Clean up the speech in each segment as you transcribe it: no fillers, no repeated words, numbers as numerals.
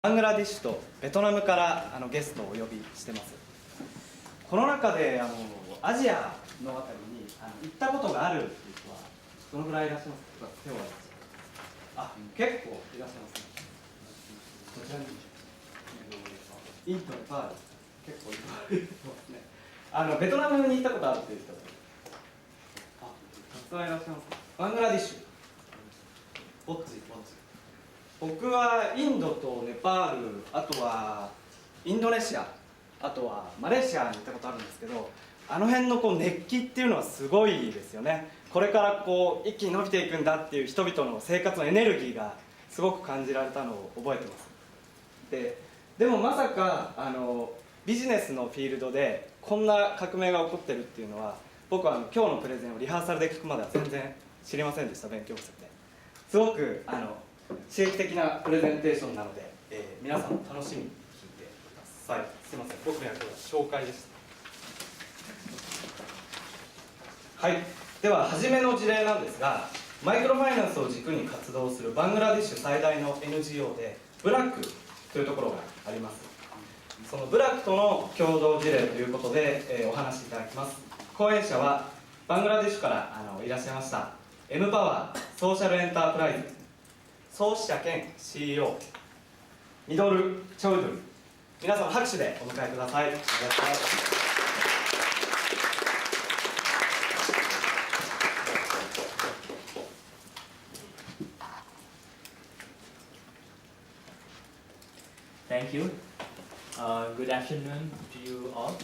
バングラディッシュとベトナムからゲストをお呼びしてます。この中でアジアのあたりに行ったことがあるっていう人はどのぐらいいらっしゃいますか？手を挙げてください。結構いらっしゃいますね。こちらにインド、ネパール結構いますね。ベトナムに行ったことあるっていう人がたくさんいらっしゃいます。バングラディッシュ、ぼっち僕はインドとネパール、あとはインドネシア、あとはマレーシアに行ったことあるんですけど、あの辺の熱気っていうのはすごいですよね。これから一気に伸びていくんだっていう人々の生活のエネルギーがすごく感じられたのを覚えてます。でもまさかビジネスのフィールドでこんな革命が起こってるっていうのは、僕は今日のプレゼンをリハーサルで聞くまでは全然知りませんでした。勉強不足ですごく刺激的なプレゼンテーションなので、皆さんも楽しみに聞いてください。すいません、僕の役は紹介でした。はい、では初めの事例なんですが、マイクロファイナンスを軸に活動するバングラディッシュ最大の NGO でBRACというところがあります。そのBRACとの共同事例ということで、お話しいただきます。講演者はバングラディッシュからいらっしゃいましたmPowerソーシャルエンタープライズ創始者兼 CEO ミドル・チョウドゥリ、皆さん拍手でお迎えください。お願いします。Thank you. Good afternoon to you all.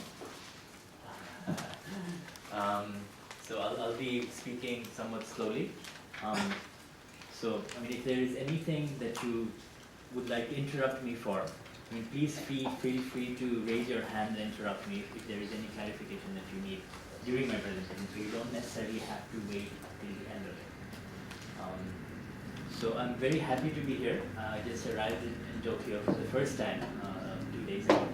So I'll be speaking somewhat slowly. If there is anything that you would like to interrupt me for, please feel free to raise your hand and interrupt me if there is any clarification that you need during my presentation. So you don't necessarily have to wait till the end of it. So I'm very happy to be here. I just arrived in Tokyo for the first time 2 days ago.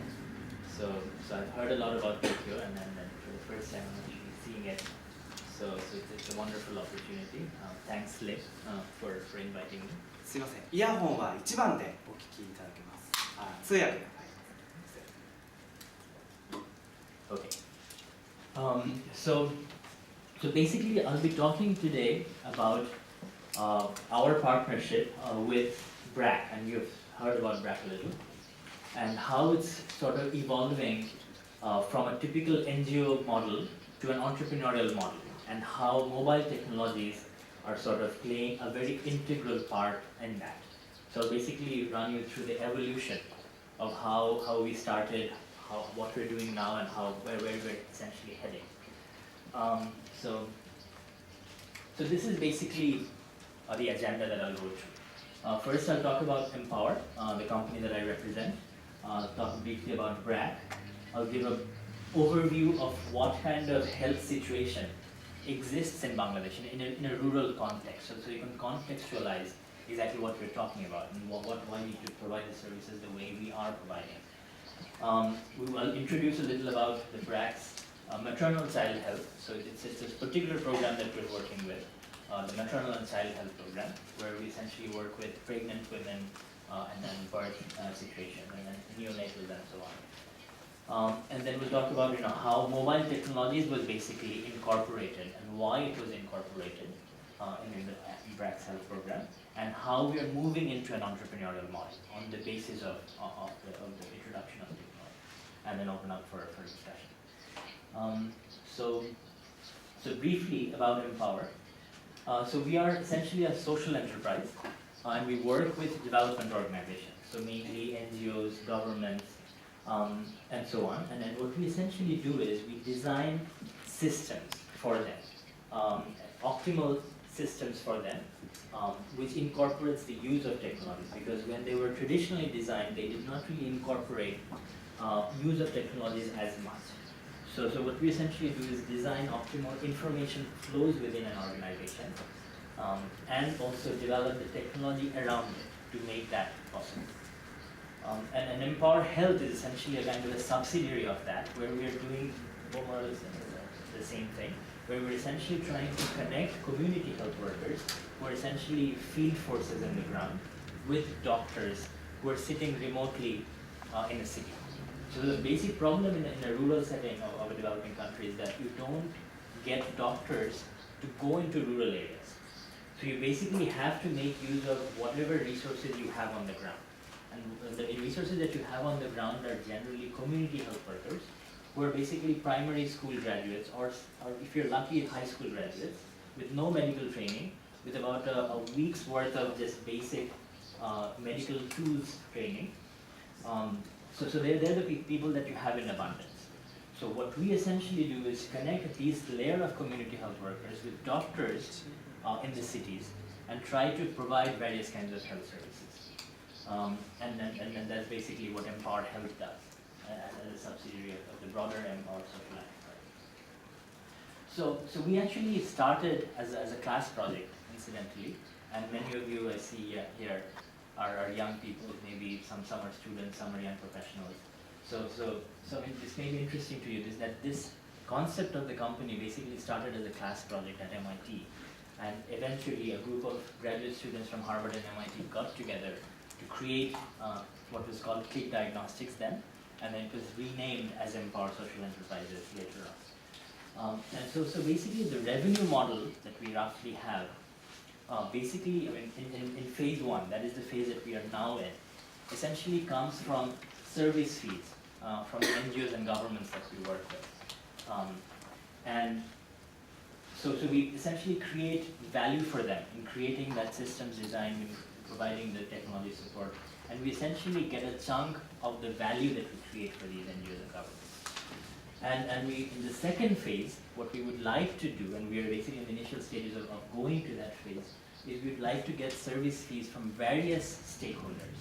So I've heard a lot about Tokyo, and then for the first time I'm actually seeing it. So it's a wonderful opportunity. Thanks, Lip, for inviting me. すいません、イヤホンは1番でお聞きいただけます。通訳が入ります。Okay. So basically, I'll be talking today about our partnership with BRAC, and you've heard about BRAC a little, and how it's sort of evolving from a typical NGO model to an entrepreneurial model, and how mobile technologies are sort of playing a very integral part in that. So basically run you through the evolution of how we started, what we're doing now, and where we're essentially heading. So this is basically the agenda that I'll go through. First, I'll talk about mPower, the company that I represent. I'll talk briefly about BRAC. I'll give an overview of what kind of health situation exists in Bangladesh in a rural context, so you can contextualize exactly what we're talking about and why we need to provide the services the way we are providing. We will introduce a little about the BRAC's maternal child health. So it's this particular program that we're working with, the maternal and child health program, where we essentially work with pregnant women and then birth situation and then neonatals and so on. And then we'll talk about how mobile technologies was basically incorporated and why it was incorporated in the BRAC's health program, and how we are moving into an entrepreneurial model on the basis of the introduction of technology, and then open up for discussion. So briefly about mPower. So we are essentially a social enterprise, and we work with development organizations, so mainly NGOs, governments, and so on. And then what we essentially do is we design systems for them, optimal systems for them, which incorporates the use of technologies, because when they were traditionally designed, they did not really incorporate use of technologies as much. So what we essentially do is design optimal information flows within an organization, and also develop the technology around it to make that possible. And mPower Health is essentially a kind of a subsidiary of that, where we are doing more or less the same thing, where we're essentially trying to connect community health workers, who are essentially field forces on the ground, with doctors who are sitting remotely in a city. So the basic problem in a rural setting of a developing country is that you don't get doctors to go into rural areas. So you basically have to make use of whatever resources you have on the ground. And the resources that you have on the ground are generally community health workers, who are basically primary school graduates, or if you're lucky, high school graduates, with no medical training, with about a week's worth of just basic medical tools training. So they're the people that you have in abundance. So what we essentially do is connect this layer of community health workers with doctors in the cities and try to provide various kinds of health services. And that's basically what mPower Health does as a subsidiary of the broader mPower social enterprise. So we actually started as a class project, incidentally, and many of you I see here are young people, maybe some are students, some are young professionals. So this may be interesting to you, is that this concept of the company basically started as a class project at MIT, and eventually a group of graduate students from Harvard and MIT got together to create what was called Click Diagnostics then, and then it was renamed as mPower Social Enterprises later on. And so basically the revenue model that we roughly have, basically in phase one, that is the phase that we are now in, essentially comes from service fees from NGOs and governments that we work with. And so we essentially create value for them in creating that systems design, in providing the technology support, and we essentially get a chunk of the value that we create for these NGOs and governments. And we, in the second phase, what we would like to do, and we are basically in the initial stages of going to that phase, is we would like to get service fees from various stakeholders.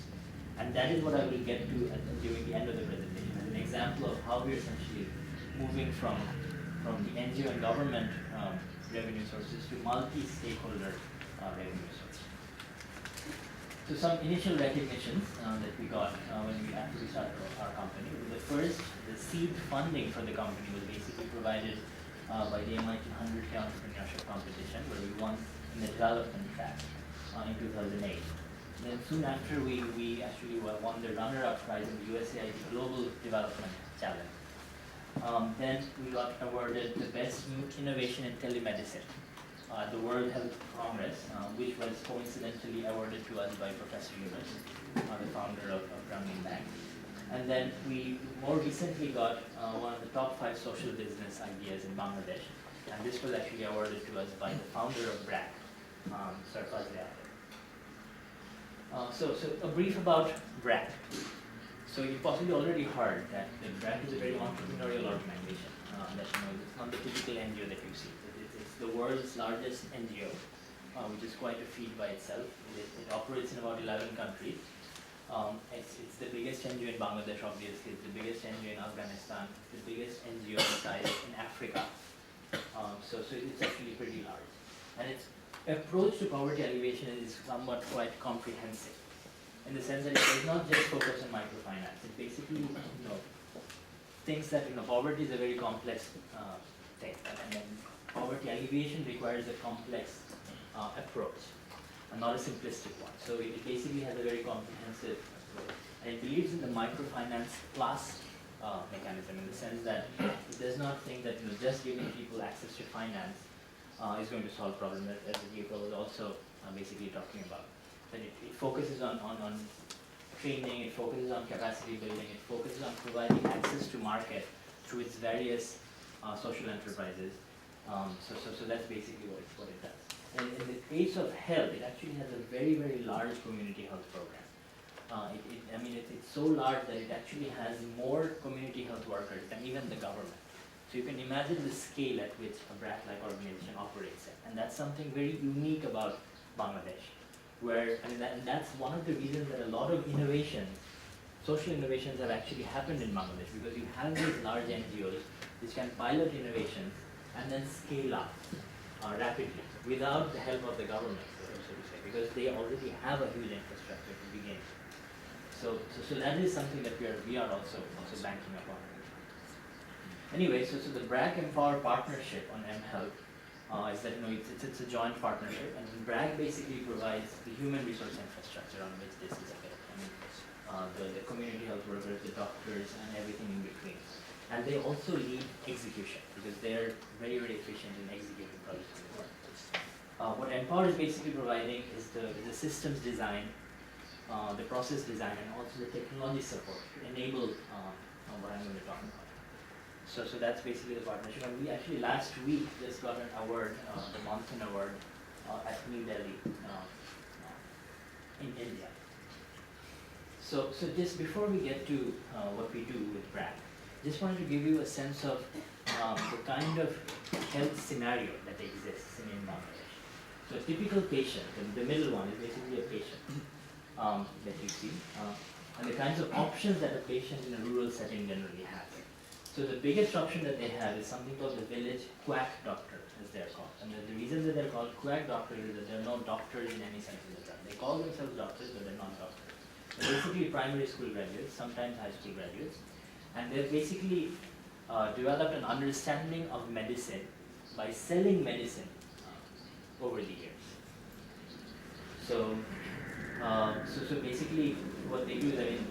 And that is what I will get to during the end of the presentation, as an example of how we are essentially moving from the NGO and government revenue sources to multi-stakeholder revenue sources. So some initial recognitions that we got when we actually started our company. The first, the seed funding for the company was basically provided by the MIT 100K entrepreneurship competition, where we won in the development track in 2008. Then soon after, we actually won the runner-up prize in the USAID Global Development Challenge. Then we got awarded the Best New Innovation in Telemedicine at the World Health Congress, which was coincidentally awarded to us by Professor Yunus, the founder of Grameen Bank. And then we more recently got one of the top 5 social business ideas in Bangladesh, and this was actually awarded to us by the founder of BRAC, Sir Chowdhury. So a brief about BRAC. So you possibly already heard that the BRAC is a very entrepreneurial organization. That it's not the typical NGO that you see. It's the world's largest NGO, which is quite a feat by itself. It operates in about 11 countries. It's the biggest NGO in Bangladesh, obviously. It's the biggest NGO in Afghanistan. It's the biggest NGO size in Africa. So it's actually pretty large. And its approach to poverty alleviation is somewhat quite comprehensive, in the sense that it does not just focus on microfinance. It basically thinks that poverty is a very complex thing, and then poverty alleviation requires a complex approach, and not a simplistic one. So it basically has a very comprehensive approach, and it believes in the microfinance plus mechanism, in the sense that it does not think that just giving people access to finance is going to solve problems, as Diego was also basically talking about. That it focuses on training, it focuses on capacity building, it focuses on providing access to market through its various social enterprises. So that's basically what it does. And in the case of health, it actually has a very, very large community health program. It's so large that it actually has more community health workers than even the government. So you can imagine the scale at which a BRAC-like organization operates at. And that's something very unique about Bangladesh, where, and that's one of the reasons that a lot of innovations, social innovations, have actually happened in Bangladesh, because you have these large NGOs which can pilot innovations and then scale up rapidly without the help of the government, so to say, because they already have a huge infrastructure to begin with. So that is something that we are also banking upon. Anyway, so the BRAC mPower partnership on mHealth is that it's a joint partnership, and BRAC basically provides the human resource infrastructure on which this is built. the community health workers, the doctors, and everything in between. And they also lead execution because they're very, very efficient in executing projects in the work. What mPower is basically providing is the systems design, the process design, and also the technology support to enable what I'm going to talk about. So that's basically the partnership. And we actually last week just got an award, the Monson Award, at New Delhi in India. So just before we get to what we do with BRAC, just wanted to give you a sense of the kind of health scenario that exists in Bangladesh. So a typical patient, the middle one is basically a patient that you see, and the kinds of options that a patient in a rural setting generally has. So the biggest option that they have is something called the village quack doctor, as they're called. And the reason that they're called quack doctors is that there are no doctors in any sense of the term. They call themselves doctors, but they're not doctors. They're basically primary school graduates, sometimes high school graduates, and they've basically developed an understanding of medicine by selling medicine over the years. So basically what they do is,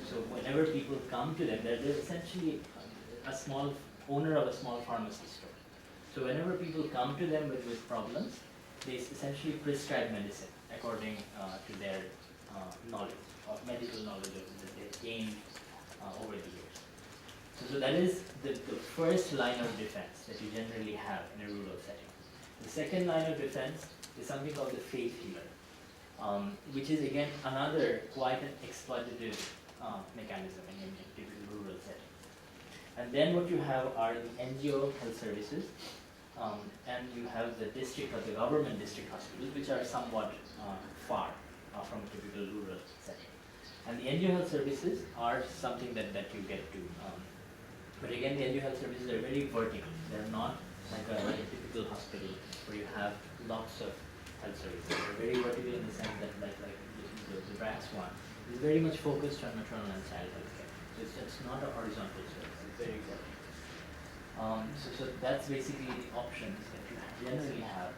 so whenever people come to them, they're essentially a small owner of a small pharmacy store. So whenever people come to them with problems, they essentially prescribe medicine according to their knowledge, of medical knowledge that they've gained over the years. So that is the first line of defense that you generally have in a rural setting. The second line of defense is something called the faith healer, which is again another quite an exploitative mechanism in typical rural setting. And then what you have are the NGO health services, and you have the district or the government district hospitals, which are somewhat far from a typical rural setting. And the NGO health services are something that you get to. But again, the NGO health services are very vertical. They're not like a typical hospital where you have lots of health services. They're very vertical in the sense that like the BRAC's one is very much focused on maternal and child health care. So it's not a horizontal service, it's very vertical. So that's basically the options that you generally have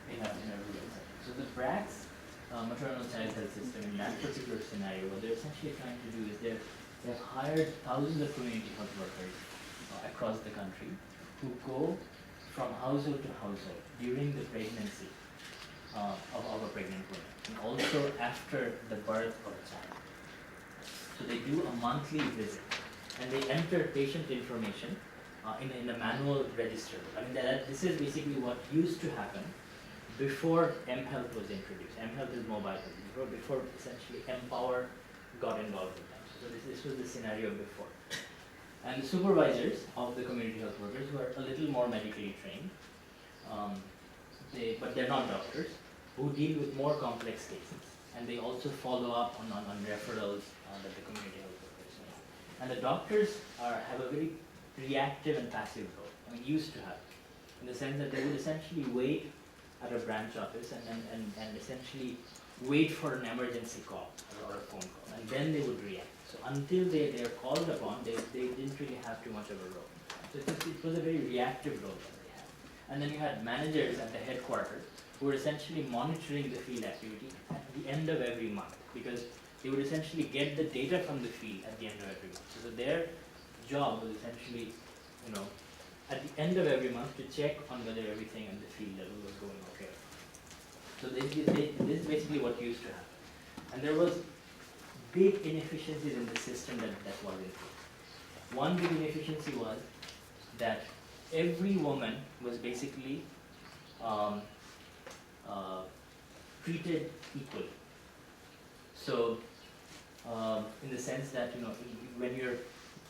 in a rural setting. So the BRAC's maternal child health system in that particular scenario, what they're essentially trying to do is they've hired thousands of community health workers across the country who go from household to household during the pregnancy of a pregnant woman, and also after the birth of a child. So they do a monthly visit, and they enter patient information in a manual register. I mean, this is basically what used to happen before mHealth was introduced. mHealth is mobile health, before essentially mPower got involved with them. So this was the scenario before. And the supervisors of the community health workers who are a little more medically trained, but they're not doctors, who deal with more complex cases. And they also follow up on referrals that the community health workers make. And the doctors have a very reactive and passive role. I mean, used to have, in the sense that they would essentially wait at a branch office and essentially wait for an emergency call or a phone call, and then they would react. So until they are called upon, they didn't really have too much of a role. So it was a very reactive role that they had. And then you had managers at the headquarters who were essentially monitoring the field activity at the end of every month, because they would essentially get the data from the field at the end of every month. So their job was essentially, at the end of every month to check on whether everything in the field level was going okay. So this is basically what used to happen. And there was big inefficiencies in the system that was in place. One big inefficiency was that every woman was basically treated equally. So in the sense that, when you're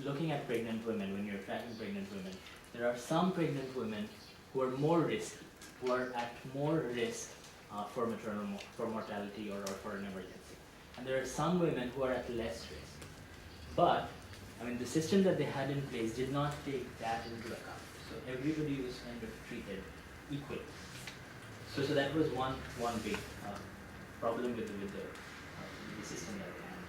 looking at pregnant women, when you're tracking pregnant women, there are some pregnant women who are more risky, who are at more risk for mortality or for an emergency. And there are some women who are at less risk. But, the system that they had in place did not take that into account. So everybody was kind of treated equally. So that was one big problem with the system that they had.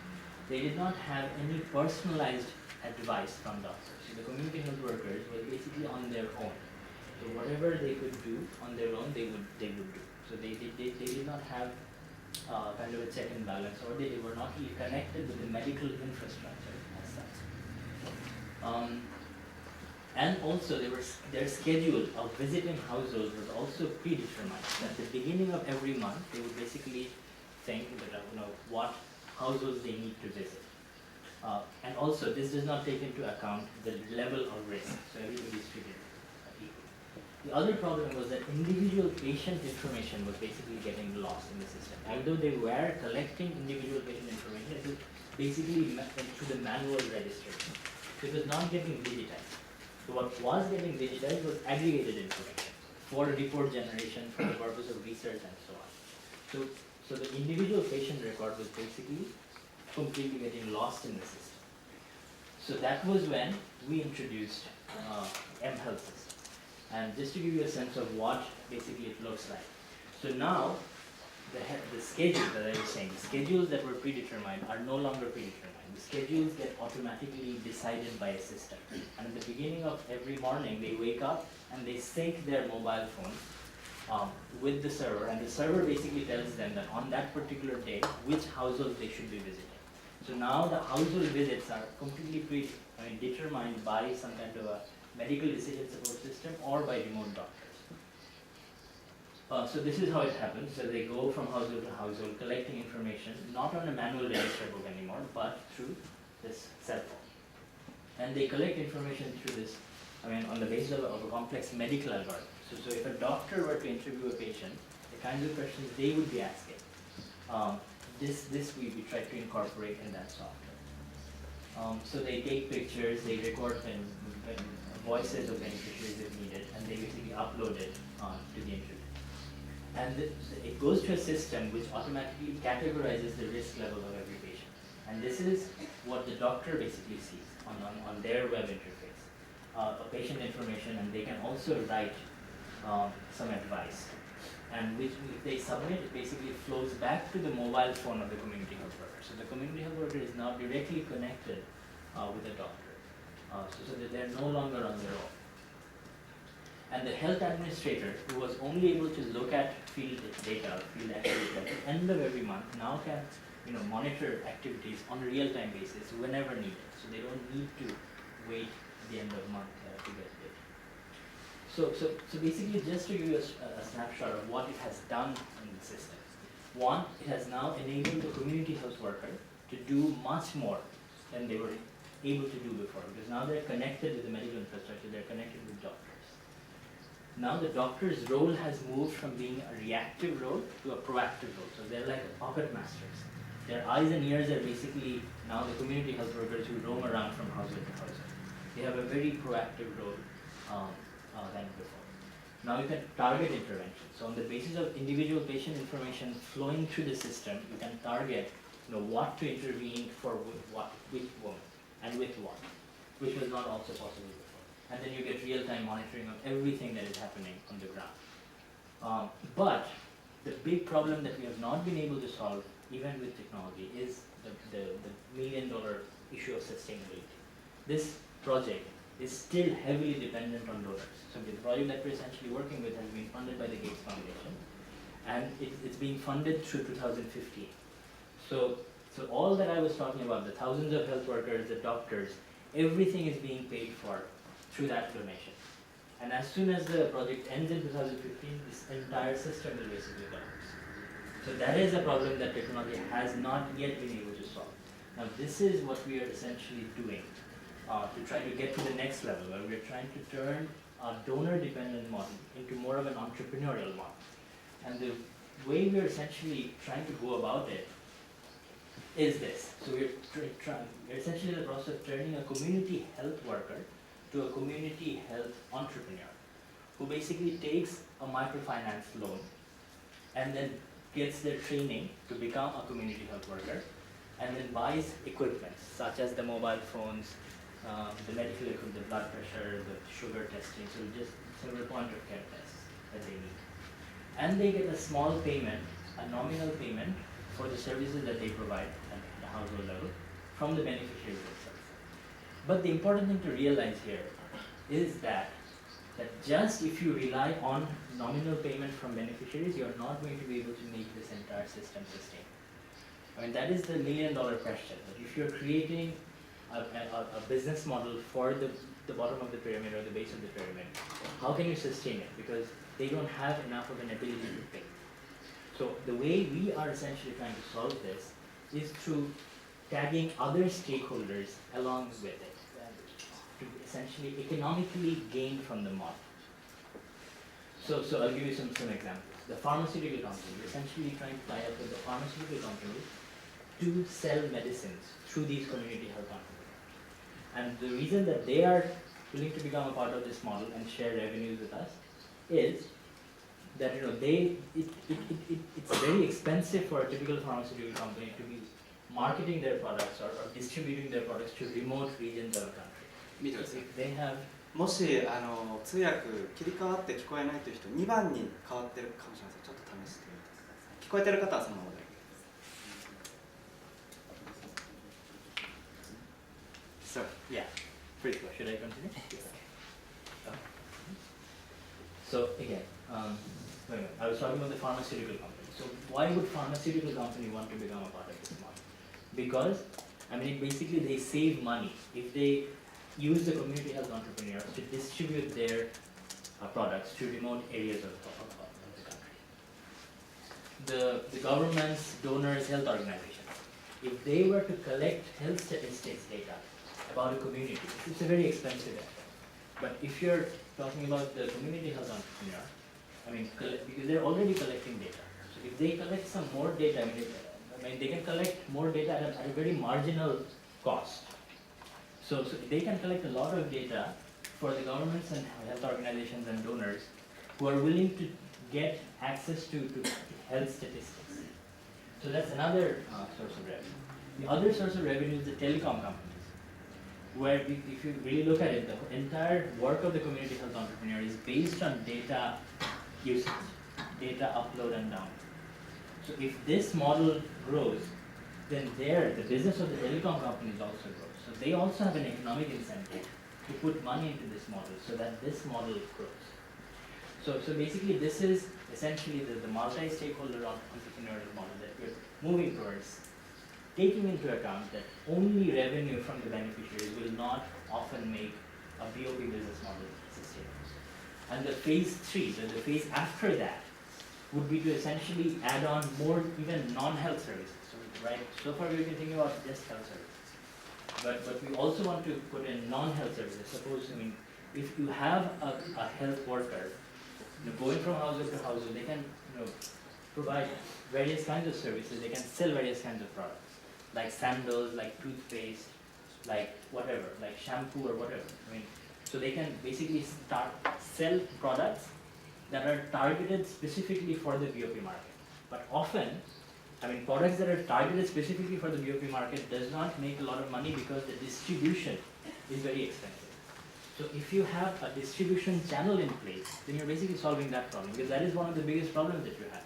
They did not have any personalized advice from doctors. So the community health workers were basically on their own. So whatever they could do on their own, they would do. So they did not have kind of a check and balance, or they were not really connected with the medical infrastructure as such. And also their schedule of visiting households was also predetermined. At the beginning of every month, they would basically think that what households they need to visit. And also this does not take into account the level of risk, so everybody is treated equally. The other problem was that individual patient information was basically getting lost in the system. Although they were collecting individual patient information, it was basically through the manual registration. So it was not getting digitized. So what was getting digitized was aggregated information for report generation, for the purpose of research and so on. So the individual patient record was basically completely getting lost in the system. So that was when we introduced mHealth system. And just to give you a sense of what basically it looks like. So now the schedule that I was saying, the schedules that were predetermined are no longer predetermined. The schedules get automatically decided by a system. And at the beginning of every morning, they wake up and they sync their mobile phone with the server, and the server basically tells them that on that particular day, which household they should be visiting. So now the household visits are completely determined by some kind of a medical decision support system or by remote doctors. So this is how it happens. So they go from household to household, collecting information, not on a manual register book anymore, but through this cell phone. And they collect information through this, on the basis of a complex medical algorithm. So if a doctor were to interview a patient, the kinds of questions they would be asking, this we try to incorporate in that software. So they take pictures, they record voices of beneficiaries if needed, and they basically upload it to the interview. And it goes to a system which automatically categorizes the risk level of every patient. And this is what the doctor basically sees on their web interface, a patient information, and they can also write some advice. And which, if they submit, it basically flows back to the mobile phone of the community health worker. So the community health worker is now directly connected with the doctor, so that they're no longer on their own. And the health administrator, who was only able to look at field data, field activity at the end of every month, now can monitor activities on a real-time basis whenever needed. So they don't need to wait at the end of the month to get data. So basically, just to give you a snapshot of what it has done in the system. One, it has now enabled the community health worker to do much more than they were able to do before, because now they're connected with the medical infrastructure, they're connected with doctors. Now the doctor's role has moved from being a reactive role to a proactive role. So they're like puppet masters. Their eyes and ears are basically now the community health workers who roam around from household to household. They have a very proactive role than before. Now you can target intervention. So on the basis of individual patient information flowing through the system, you can target what to intervene for which woman and with what, which was not also possible before. And then you get real-time monitoring of everything that is happening on the ground. But the big problem that we have not been able to solve, even with technology, is the million-dollar issue of sustainability. This project is still heavily dependent on donors. So the project that we're essentially working with has been funded by the Gates Foundation, and it's being funded through 2015. So all that I was talking about, the thousands of health workers, the doctors, everything is being paid for through that donation. And as soon as the project ends in 2015, this entire system will basically collapse. So that is a problem that technology has not yet been able to solve. Now this is what we are essentially doing to try to get to the next level, where we're trying to turn our donor-dependent model into more of an entrepreneurial model. And the way we're essentially trying to go about it is this. So we're essentially in the process of turning a community health worker to a community health entrepreneur, who basically takes a microfinance loan and then gets their training to become a community health worker, and then buys equipment such as the mobile phones, the medical equipment, the blood pressure, the sugar testing, so just several point of care tests that they need. And they get a small payment, a nominal payment for the services that they provide at the household level from the beneficiaries themselves. But the important thing to realize here is that that just if you rely on nominal payment from beneficiaries, you're not going to be able to make this entire system sustain. I mean, that is the million-dollar question. That if you're creating a business model for the bottom of the pyramid or the base of the pyramid, how can you sustain it? Because they don't have enough of an ability to pay. So the way we are essentially trying to solve this is through tagging other stakeholders along with it, to essentially economically gain from the model. So I'll give you some examples. The pharmaceutical company, we're essentially trying to tie up with the pharmaceutical companies to sell medicines through these community health entrepreneurs. And the reason that they are willing to become a part of this model and share revenues with us is that it's very expensive for a typical pharmaceutical company to be marketing their products or distributing their products to remote regions of the country. 見てください。 If they have もし通訳切り替わって聞こえないという人、2番に変わってるかもしれません。ちょっと試してみてください。聞こえてる方はそのままで。So, yeah, pretty cool. Should I continue? So again, wait a minute. I was talking about the pharmaceutical company. So why would pharmaceutical company want to become a part of this model? Because, I mean, basically they save money if they use the community health entrepreneurs to distribute their products to remote areas of the country. The governments, donors, health organizations, if they were to collect health statistics data about a community, it's a very expensive effort. But if you're talking about the community health entrepreneur, I mean, because they're already collecting data. So if they collect some more data, I mean they can collect more data at a very marginal cost. So they can collect a lot of data for the governments and health organizations and donors who are willing to get access to health statistics. So that's another source of revenue. The other source of revenue is the telecom companies, where if you really look at it, the entire work of the community health entrepreneur is based on data usage, data upload and download. So if this model grows, then the business of the telecom companies also grows. So they also have an economic incentive to put money into this model so that this model grows. So basically this is essentially the multi-stakeholder entrepreneurial model that we're moving towards, taking into account that only revenue from the beneficiaries will not often make a BOP business model sustainable. And the phase 3, the phase after that, would be to essentially add on more even non-health services. So far we've been thinking about just health services. But we also want to put in non-health services. Suppose, I mean, if you have a health worker, going from household to household, they can provide various kinds of services. They can sell various kinds of products, like sandals, like toothpaste, like whatever, like shampoo or whatever. I mean, so they can basically sell products that are targeted specifically for the BOP market. But often, I mean, products that are targeted specifically for the BOP market does not make a lot of money because the distribution is very expensive. So if you have a distribution channel in place, then you're basically solving that problem, because that is one of the biggest problems that you have.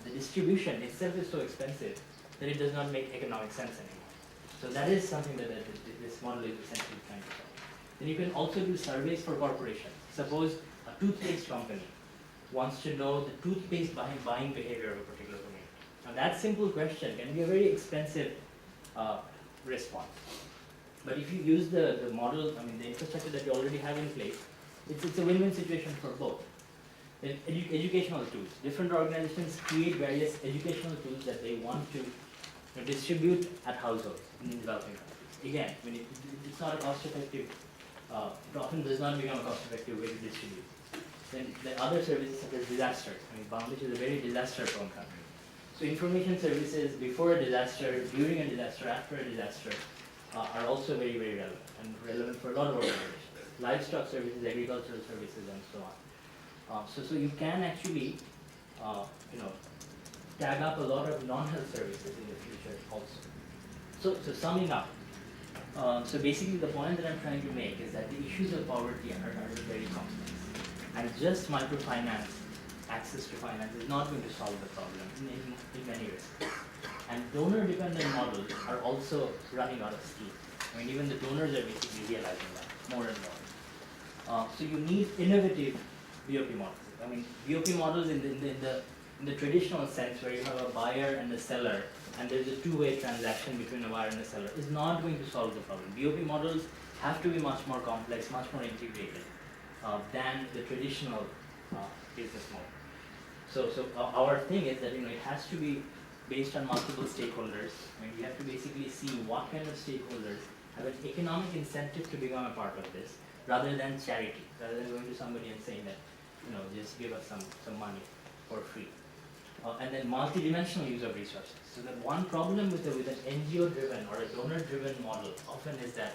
The distribution itself is so expensive that it does not make economic sense anymore. So that is something that this model is essentially trying to solve. Then you can also do surveys for corporations. Suppose a toothpaste company wants to know the toothpaste buying behavior of a particular community. Now that simple question can be a very expensive response. But if you use the model, I mean the infrastructure that you already have in place, it's a win-win situation for both. Educational tools. Different organizations create various educational tools that they want to distribute at households in developing countries. Again, I mean, it's not a cost-effective, it often does not become a cost-effective way to distribute. Then the other services such as disasters. I mean, Bangladesh is a very disaster-prone country. So information services before a disaster, during a disaster, after a disaster are also very, very relevant, and relevant for a lot of organizations. Livestock services, agricultural services, and so on. So you can actually, tag up a lot of non-health services in the future also. So summing up, so basically the point that I'm trying to make is that the issues of poverty are very complex, and just microfinance, access to finance is not going to solve the problem in many respects. And donor-dependent models are also running out of steam. I mean, even the donors are basically realizing that more and more. So you need innovative BOP models. I mean, BOP models in the traditional sense, where you have a buyer and a seller, and there's a two-way transaction between a buyer and a seller, is not going to solve the problem. BOP models have to be much more complex, much more integrated than the traditional business model. So our thing is that it has to be based on multiple stakeholders. I mean, you have to basically see what kind of stakeholders have an economic incentive to become a part of this, rather than charity, rather than going to somebody and saying that, just give us some money for free. And then multi-dimensional use of resources. So the one problem with an NGO-driven or a donor-driven model often is that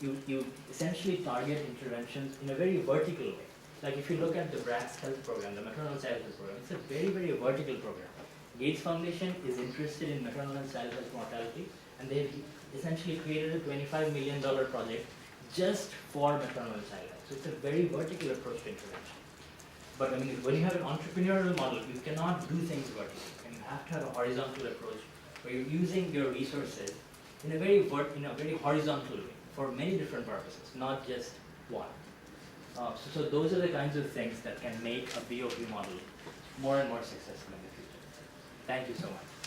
you essentially target interventions in a very vertical way. Like if you look at the BRAC's health program, the maternal and child health program, it's a very, very vertical program. Gates Foundation is interested in maternal and child health mortality, and they've essentially created a $25 million project just for maternal and child health. So it's a very vertical approach to intervention. But I mean, when you have an entrepreneurial model, you cannot do things vertically, and you have to have a horizontal approach where you're using your resources in a very horizontal way for many different purposes, not just one. So those are the kinds of things that can make a BOP model more and more successful in the future. Thank you so much.